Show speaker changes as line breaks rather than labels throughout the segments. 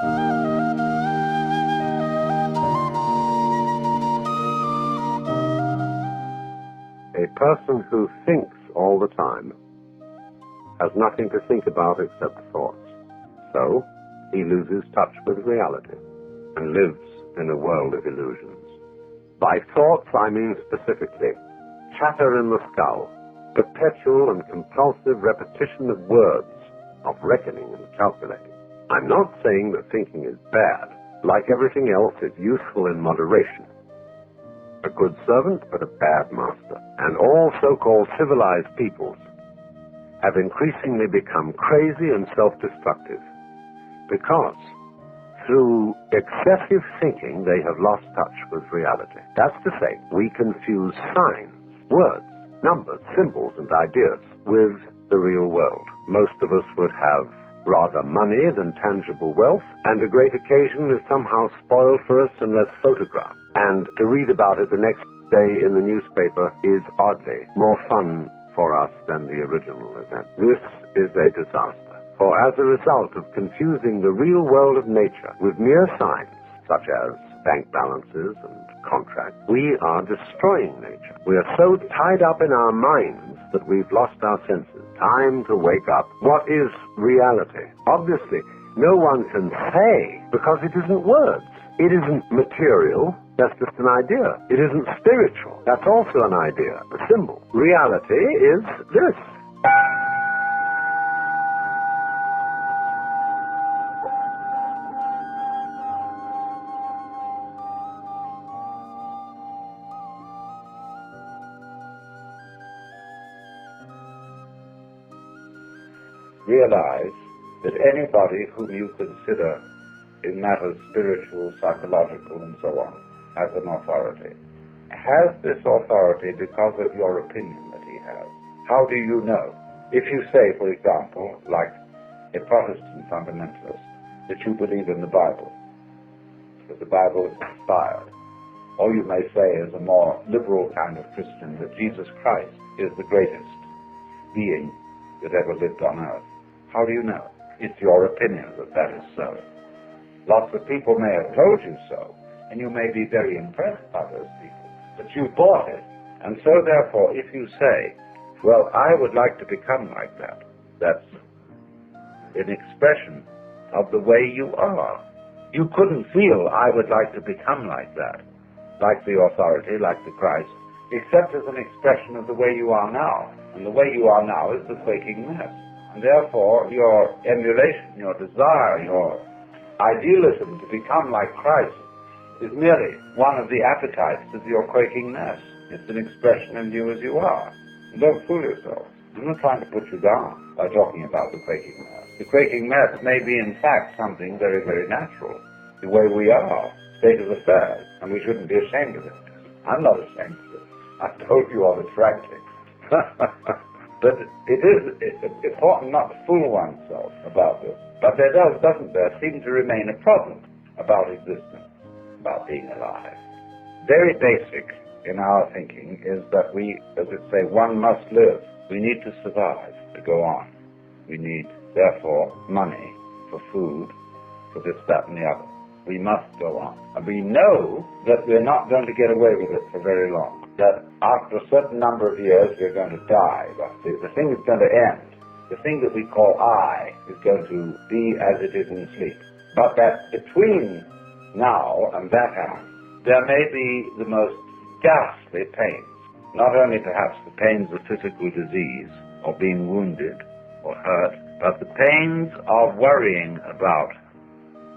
A person who thinks all the time has nothing to think about except thoughts. So, he loses touch with reality and lives in a world of illusions. By thoughts, I mean specifically chatter in the skull, perpetual and compulsive repetition of words, of reckoning and calculating. I'm not saying that thinking is bad. Like everything else, it's useful in moderation. A good servant, but a bad master. And all so-called civilized peoples have increasingly become crazy and self-destructive because through excessive thinking they have lost touch with reality. That's to say, we confuse signs, words, numbers, symbols, and ideas with the real world. Most of us would have rather money than tangible wealth, and a great occasion is somehow spoiled for us unless photographed. And to read about it the next day in the newspaper is oddly more fun for us than the original event. This is a disaster. For as a result of confusing the real world of nature with mere signs, such as bank balances and contracts, we are destroying nature. We are so tied up in our minds that we've lost our senses. Time to wake up. What is reality? Obviously, no one can say because it isn't words. It isn't material. That's just an idea. It isn't spiritual. That's also an idea, a symbol. Reality is this.
Realize that anybody whom you consider in matters spiritual, psychological, and so on, as an authority, has this authority because of your opinion that he has. How do you know? If you say, for example, like a Protestant fundamentalist, that you believe in the Bible, that the Bible is inspired, or you may say, as a more liberal kind of Christian, that Jesus Christ is the greatest being that ever lived on earth. How do you know? It's your opinion that that is so. Lots of people may have told you so, and you may be very impressed by those people, but you bought it. And so therefore, if you say, well, I would like to become like that, that's an expression of the way you are. You couldn't feel, I would like to become like that, like the authority, like the Christ, except as an expression of the way you are now. And the way you are now is the quaking mess. And therefore, your emulation, your desire, your idealism to become like Christ is merely one of the appetites of your quaking mess. It's an expression of you as you are. And don't fool yourself. I'm not trying to put you down by talking about the quaking mess. The quaking mess may be, in fact, something very, very natural. The way we are, state of affairs, and we shouldn't be ashamed of it. I'm not ashamed of it. I've told you of its ranking. But it is important not to fool oneself about this. But there doesn't there, seem to remain a problem about existence, about being alive. Very basic in our thinking is that we, as it say, one must live. We need to survive, to go on. We need, therefore, money for food, for this, that, and the other. We must go on. And we know that we're not going to get away with it for very long. That after a certain number of years, we're going to die. But the thing is going to end. The thing that we call I is going to be as it is in sleep. But that between now and that happening, there may be the most ghastly pains. Not only perhaps the pains of physical disease, or being wounded, or hurt, but the pains of worrying about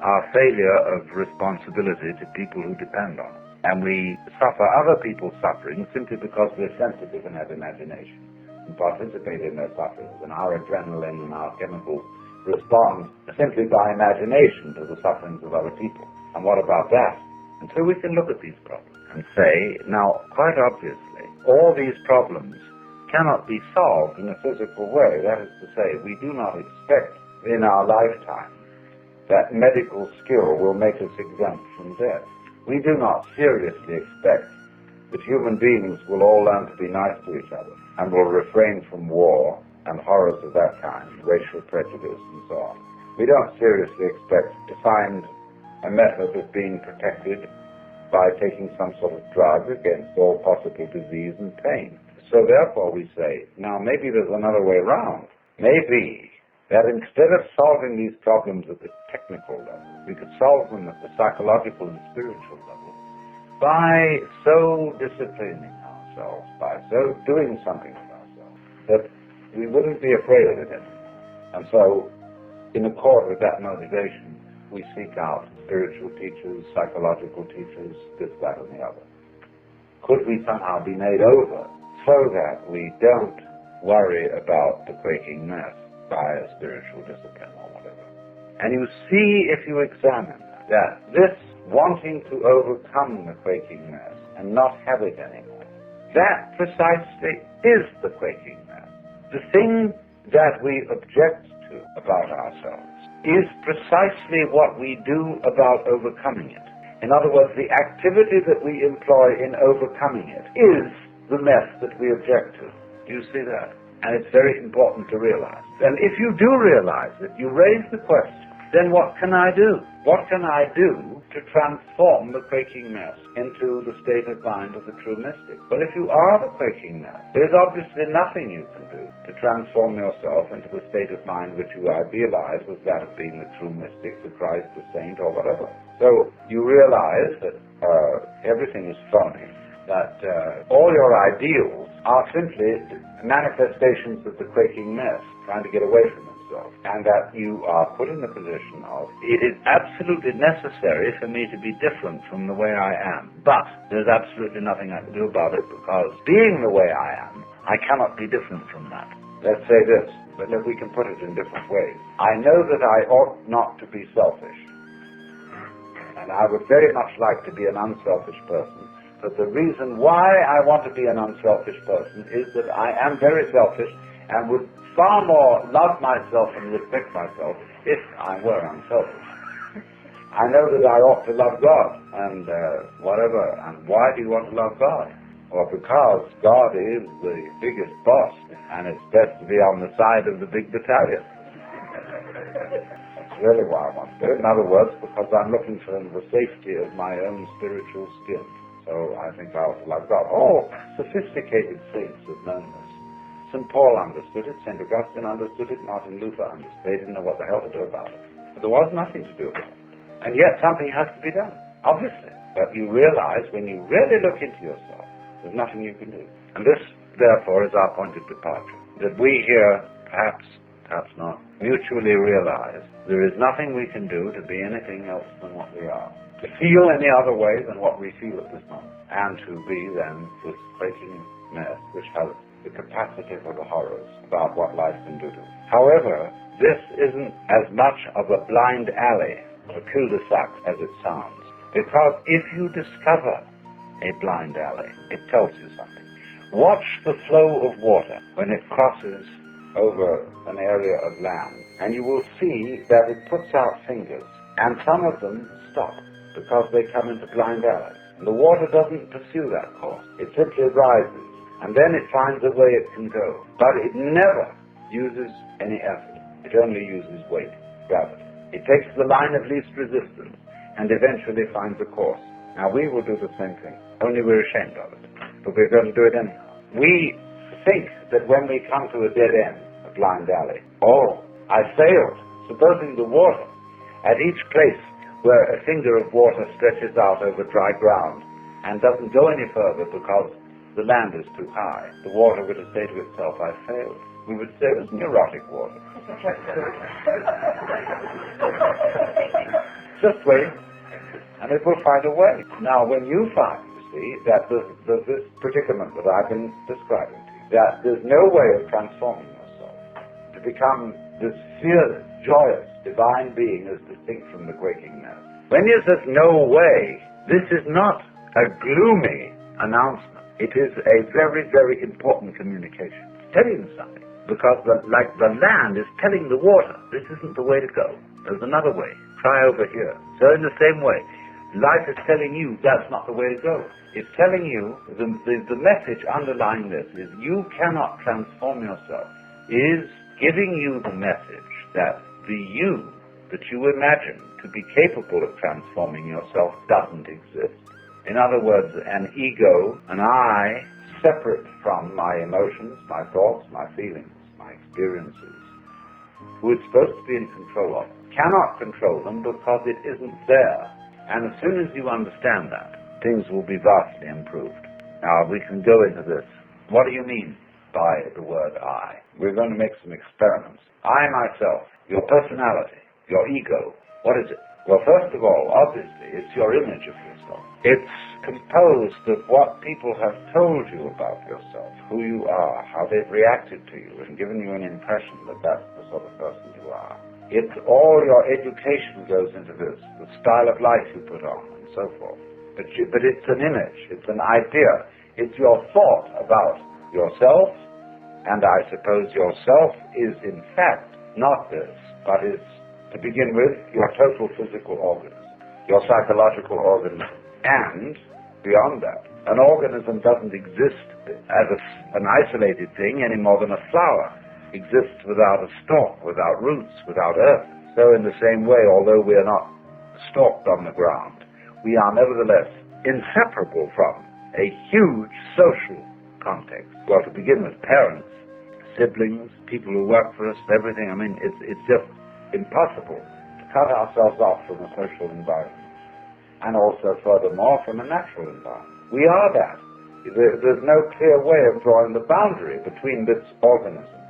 our failure of responsibility to people who depend on us. And we suffer other people's suffering simply because we're sensitive and have imagination and participate in their sufferings. And our adrenaline and our chemicals respond simply by imagination to the sufferings of other people. And what about that? And so we can look at these problems and say, now, quite obviously, all these problems cannot be solved in a physical way. That is to say, we do not expect in our lifetime that medical skill will make us exempt from death. We do not seriously expect that human beings will all learn to be nice to each other and will refrain from war and horrors of that kind, racial prejudice and so on. We don't seriously expect to find a method of being protected by taking some sort of drug against all possible disease and pain. So therefore we say, now maybe there's another way around. Maybe that instead of solving these problems at the technical level, we could solve them at the psychological and spiritual level by so disciplining ourselves, by so doing something with ourselves, that we wouldn't be afraid of it anymore. And so, in accord with that motivation, we seek out spiritual teachers, psychological teachers, this, that, and the other. Could we somehow be made over so that we don't worry about the quaking mass by a spiritual discipline or whatever? And you see, if you examine that this wanting to overcome the quaking mass and not have it anymore, that precisely is the quaking mass. The thing that we object to about ourselves is precisely what we do about overcoming it. In other words, the activity that we employ in overcoming it is the mess that we object to. Do you see that? And it's very important to realize. And if you do realize it, you raise the question, then what can I do? What can I do to transform the quaking mass into the state of mind of the true mystic? Well, if you are the quaking mass, there's obviously nothing you can do to transform yourself into the state of mind which you idealize was that of being the true mystic, the Christ, the saint, or whatever. So you realize that everything is phony, that all your ideals are simply manifestations of the quaking mass trying to get away from themselves, and that you are put in the position of, it is absolutely necessary for me to be different from the way I am, but there's absolutely nothing I can do about it, because being the way I am, I cannot be different from that. Let's say this, but if we can put it in different ways. I know that I ought not to be selfish, and I would very much like to be an unselfish person. But the reason why I want to be an unselfish person is that I am very selfish and would far more love myself and respect myself if I were unselfish. I know that I ought to love God and whatever. And why do you want to love God? Well, because God is the biggest boss, and it's best to be on the side of the big battalion. That's really why I want to do it. In other words, because I'm looking for the safety of my own spiritual skin. So I think I ought to love God. All sophisticated saints have known this. St. Paul understood it, St. Augustine understood it, Martin Luther understood it. They didn't know what the hell to do about it. But there was nothing to do about it. And yet something has to be done, obviously. But you realize when you really look into yourself, there's nothing you can do. And this, therefore, is our point of departure. That we here, perhaps not, mutually realize there is nothing we can do to be anything else than what we are. To feel any other way than what we feel at this moment, and to be then this quaking mass which has the capacity for the horrors about what life can do to us. However, this isn't as much of a blind alley or a cul-de-sac as it sounds, because if you discover a blind alley, it tells you something. Watch the flow of water when it crosses over an area of land, and you will see that it puts out fingers, and some of them stop, because they come into blind alleys. And the water doesn't pursue that course. It simply rises, and then it finds a way it can go. But it never uses any effort. It only uses weight, gravity. It takes the line of least resistance, and eventually finds a course. Now we will do the same thing, only we're ashamed of it. But we're going to do it anyhow. We think that when we come to a dead end, a blind alley, oh, I failed. Supposing the water, at each place where a finger of water stretches out over dry ground and doesn't go any further because the land is too high, the water would say to itself, I failed. We would say it was neurotic water. Just wait, and it will find a way. Now, when you find, you see, that there's this predicament that I've been describing to you, that there's no way of transforming yourself to become this fearless, joyous, divine being as distinct from the quaking mass. When you say no way, this is not a gloomy announcement. It is a very, very important communication. It's telling you something. Because like the land is telling the water, this isn't the way to go. There's another way. Try over here. So in the same way, life is telling you that's not the way to go. It's telling you, the message underlying this is you cannot transform yourself. It is giving you the message that the you that you imagine to be capable of transforming yourself doesn't exist. In other words, an ego, an I, separate from my emotions, my thoughts, my feelings, my experiences, who it's supposed to be in control of, cannot control them because it isn't there. And as soon as you understand that, things will be vastly improved. Now, we can go into this. What do you mean by the word I? We're going to make some experiments. I myself, your personality, your ego, what is it? Well, first of all, obviously, it's your image of yourself. It's composed of what people have told you about yourself, who you are, how they've reacted to you, and given you an impression that that's the sort of person you are. It's all your education goes into this, the style of life you put on, and so forth. But it's an image, it's an idea. It's your thought about yourself, and I suppose yourself is in fact not this, but is, to begin with, your total physical organism, your psychological organism, and beyond that, an organism doesn't exist as an isolated thing any more than a flower exists without a stalk, without roots, without earth. So in the same way, although we are not stalked on the ground, we are nevertheless inseparable from a huge social context. Well, to begin with, parents, siblings, people who work for us, everything. I mean, it's just impossible to cut ourselves off from a social environment, and also, furthermore, from a natural environment. We are that. There's no clear way of drawing the boundary between this organism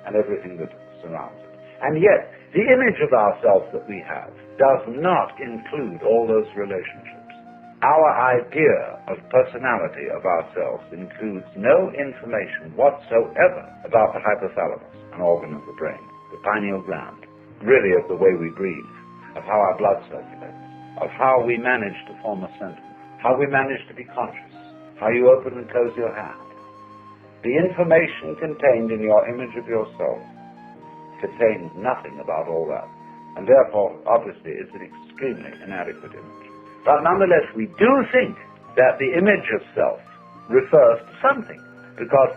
and everything that surrounds it. And yet, the image of ourselves that we have does not include all those relationships. Our idea of personality of ourselves includes no information whatsoever about the hypothalamus, an organ of the brain, the pineal gland, really of the way we breathe, of how our blood circulates, of how we manage to form a sentence, how we manage to be conscious, how you open and close your hand. The information contained in your image of yourself contains nothing about all that, and therefore, obviously, it's an extremely inadequate image. But nonetheless, we do think that the image of self refers to something, because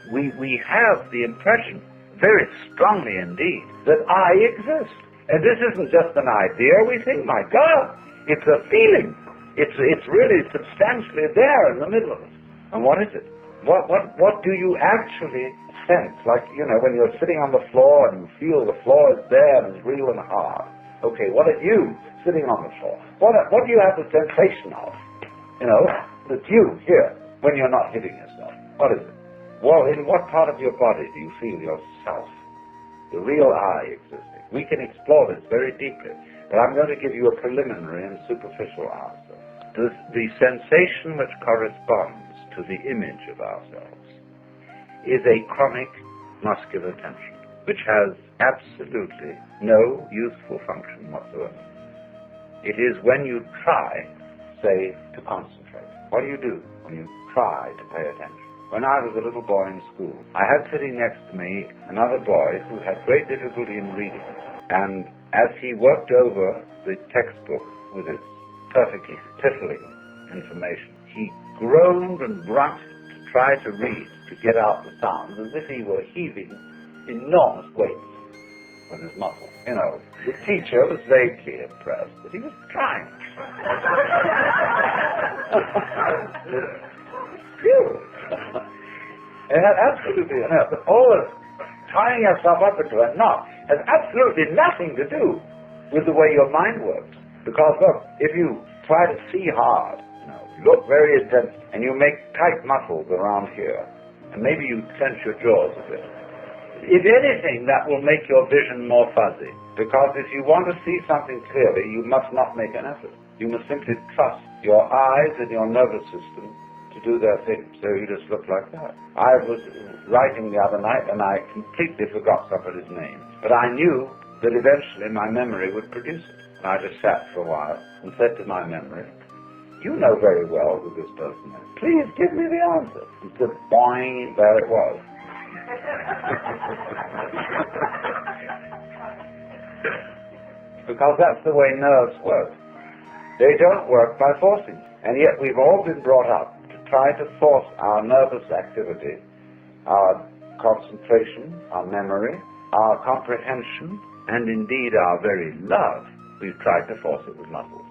we have the impression, very strongly indeed, that I exist. And this isn't just an idea. We think, my God, it's a feeling. It's really substantially there in the middle of it. And what is it? What do you actually sense? Like, when you're sitting on the floor and you feel the floor is there and it's real and hard. Okay, what are you sitting on the floor? What do you have the sensation of? That's you here when you're not hitting yourself. What is it? Well, in what part of your body do you feel yourself? The real I existing. We can explore this very deeply, but I'm going to give you a preliminary and superficial answer. The sensation which corresponds to the image of ourselves is a chronic muscular tension, which has absolutely no useful function whatsoever. It is when you try, say, to concentrate. What do you do when you try to pay attention? When I was a little boy in school, I had sitting next to me another boy who had great difficulty in reading. And as he worked over the textbook with its perfectly tickling information, he groaned and grunted to try to read, to get out the sounds, as if he were heaving enormous weights with his muscles. The teacher was vaguely impressed, but he was trying. It had absolutely, all this tying yourself up into a knot has absolutely nothing to do with the way your mind works. Because look, if you try to see hard, look very intense, and you make tight muscles around here, and maybe you clench your jaws a bit. If anything, that will make your vision more fuzzy. Because if you want to see something clearly, you must not make an effort. You must simply trust your eyes and your nervous system to do their thing. So you just look like that. I was writing the other night, and I completely forgot somebody's name. But I knew that eventually my memory would produce it. And I just sat for a while and said to my memory, you know very well who this person is. Please give me the answer. And said, boing, there it was. Because that's the way nerves work. They don't work by forcing. And yet we've all been brought up to try to force our nervous activity, our concentration, our memory, our comprehension, and indeed our very love, we've tried to force it with muscles.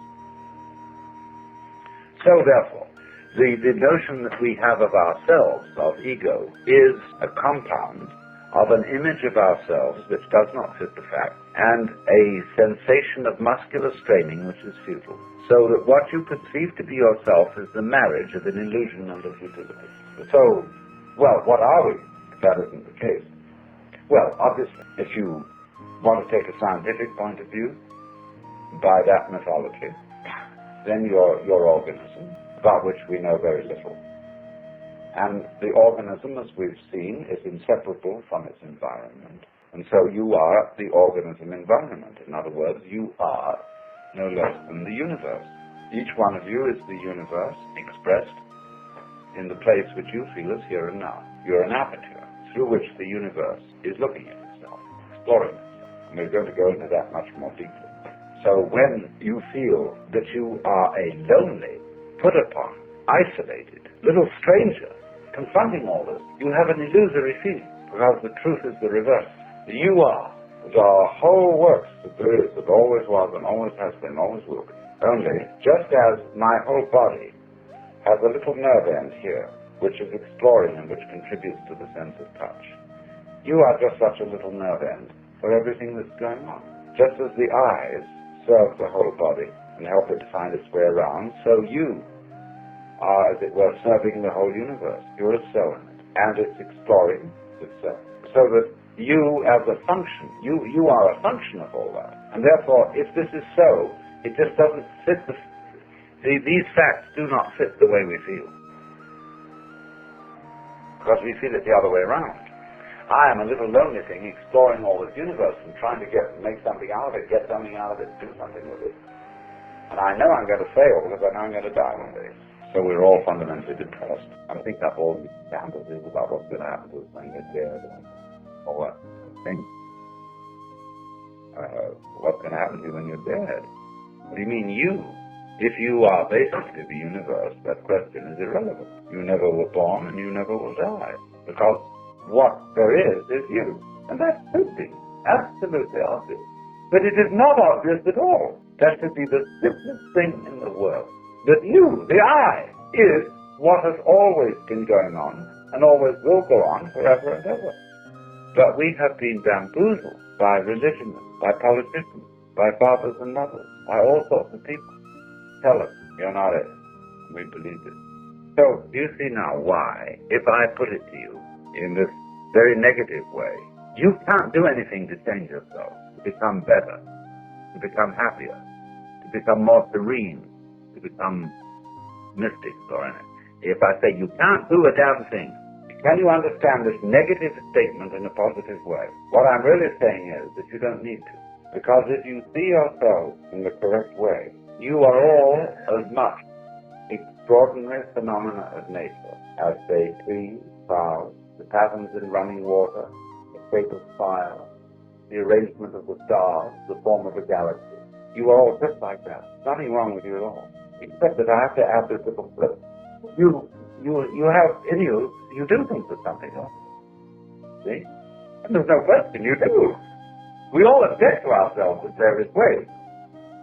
So therefore, the notion that we have of ourselves, of ego, is a compound of an image of ourselves which does not fit the fact, and a sensation of muscular straining which is futile. So that what you perceive to be yourself is the marriage of an illusion and of futility. So, well, what are we, if that isn't the case? Well, obviously, if you want to take a scientific point of view, by that mythology, then your organism, about which we know very little. And the organism, as we've seen, is inseparable from its environment. And so you are the organism environment. In other words, you are no less than the universe. Each one of you is the universe expressed in the place which you feel is here and now. You're an aperture through which the universe is looking at itself, exploring itself. And we're going to go into that much more deeply. So when you feel that you are a lonely, put upon, isolated, little stranger, confronting all this, you have an illusory feeling, because the truth is the reverse. You are the whole works that there is, that always was and always has been, always will be. Only, just as my whole body has a little nerve end here, which is exploring and which contributes to the sense of touch, you are just such a little nerve end for everything that's going on. Just as the eyes serve the whole body and help it to find its way around, so you are, as it were, serving the whole universe. You're a cell in it, and it's exploring itself. So that you, as a function, you are a function of all that. And therefore, if this is so, it just doesn't fit these facts do not fit the way we feel. Because we feel it the other way around. I am a little lonely thing exploring all this universe and trying to make something out of it, get something out of it, do something with it. And I know I'm going to fail because I know I'm going to die one day. So we're all fundamentally depressed. I think that all these fantasies about what's going to happen to us when we're dead and all that thing. What's going to happen to you when you're dead? What do you mean you? If you are basically the universe, that question is irrelevant. You never were born and you never will die. Because what there is you. And that should be absolutely obvious. But it is not obvious at all. That should be the simplest thing in the world. That you, the I, is what has always been going on and always will go on forever and ever. But we have been bamboozled by religionists, by politicians, by fathers and mothers, by all sorts of people. Tell us, you're not it. We believe it. So, do you see now why, if I put it to you in this very negative way, you can't do anything to change yourself, to become better, to become happier, to become more serene, to become mystics or anything. If I say you can't do a damn thing, can you understand this negative statement in a positive way? What I'm really saying is that you don't need to. Because if you see yourself in the correct way, you are all as much extraordinary phenomena of nature as, say, trees, clouds, the patterns in running water, the shape of fire, the arrangement of the stars, the form of a galaxy. You are all just like that. Nothing wrong with you at all. Except that I have to add this little flip. You have in you, you do think there's something else. See? And there's no question, you do. We all object to ourselves in various ways.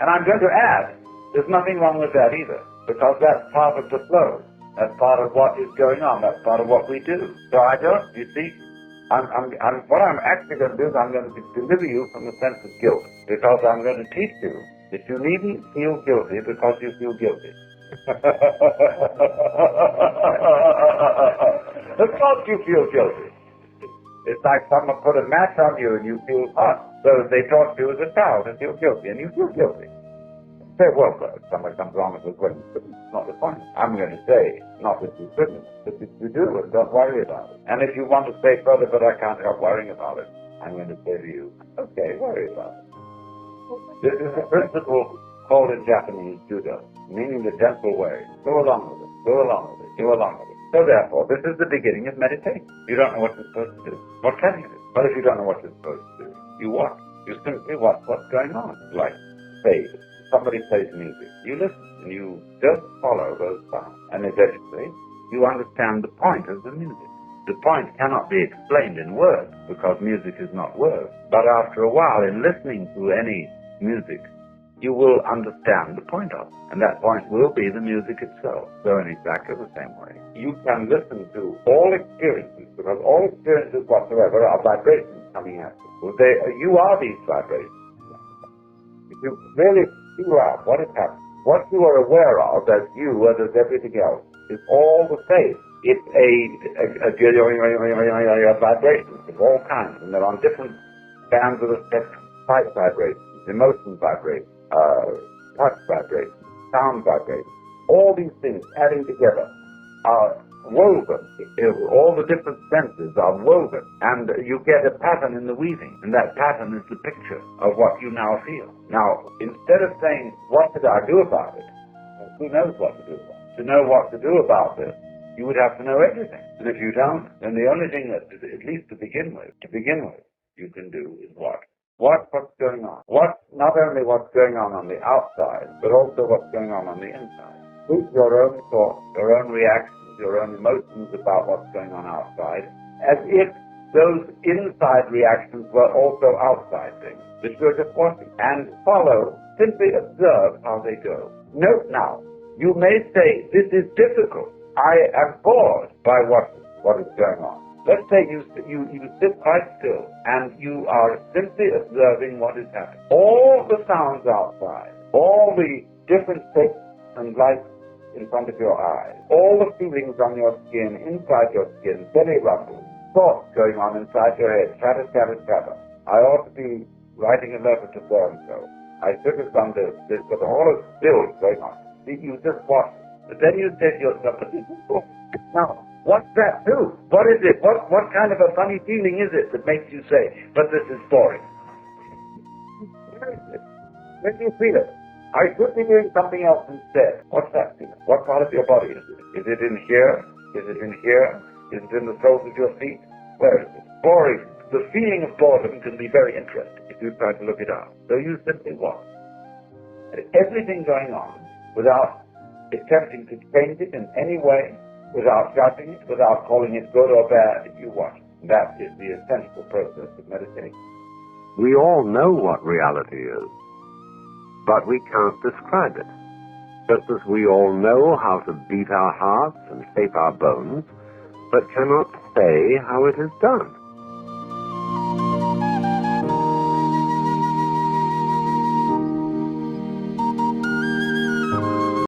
And I'm going to add, there's nothing wrong with that either, because that's part of the flow. That's part of what is going on. That's part of what we do. So I don't, you see, what I'm actually going to do is I'm going to deliver you from the sense of guilt, because I'm going to teach you that you needn't feel guilty because you feel guilty. Of course you feel guilty. It's like someone put a match on you and you feel hot. So they taught you as a child and feel guilty, and you feel guilty. Say, well, if somebody comes along and says, well, it's not the point. I'm going to say, not that you shouldn't, but that you do, and don't worry about it. And if you want to say further, but I can't help worrying about it, I'm going to say to you, okay, worry about it. This is a principle called in Japanese judo, meaning the gentle way. Go along with it, go along with it, go along with it. So therefore, this is the beginning of meditation. You don't know what you're supposed to do. What can you do? But if you don't know what you're supposed to do, you watch. You simply watch what's going on. Like, say, somebody plays music. You listen, and you just follow those sounds. And eventually, you understand the point of the music. The point cannot be explained in words, because music is not words. But after a while, in listening to any music, you will understand the point of it. And that point will be the music itself. So in exactly the same way, you can listen to all experiences, because all experiences whatsoever are vibrations coming at you. Well, you are these vibrations. If you really feel out what is happening, what you are aware of as you, as everything else, is all the same. It's a vibrations of all kinds, and they're on different bands of the spectrum. Sight vibrations, emotion vibrations, touch vibrations, sound vibrations. All these things adding together are woven. All the different senses are woven, and you get a pattern in the weaving, and that pattern is the picture of what you now feel. Now, instead of saying, what did I do about it? Who knows what to do about it? To know what to do about this, you would have to know everything. And if you don't, then the only thing that, at least to begin with, you can do is what? What's going on? Not only what's going on the outside, but also what's going on the inside. Put your own thoughts, your own reactions, your own emotions about what's going on outside, as if those inside reactions were also outside things that you're just watching. And follow, simply observe how they go. Note now, you may say, this is difficult. I am bored by what is going on. Let's say you sit quite still and you are simply observing what is happening. All the sounds outside, all the different shapes and lights in front of your eyes, all the feelings on your skin, inside your skin, belly rumbles, thoughts going on inside your head, chatter, chatter, chatter. I ought to be writing a letter to so-and-so. I should have done this, but all is still going on. You just watch it. But then you say to yourself, now, what's that do? What is it? What kind of a funny feeling is it that makes you say, but this is boring? Where is it? Where do you feel it? I should be doing something else instead. What's that feeling? What part of your body is it? Is it in here? Is it in here? Is it in the soles of your feet? Where is it? Boring. The feeling of boredom can be very interesting if you try to look it up. So you simply watch. Everything going on without attempting to change it in any way, without judging it, without calling it good or bad, you watch it. That is the essential process of meditation.
We all know what reality is, but we can't describe it. Just as we all know how to beat our hearts and shape our bones, but cannot say how it is done.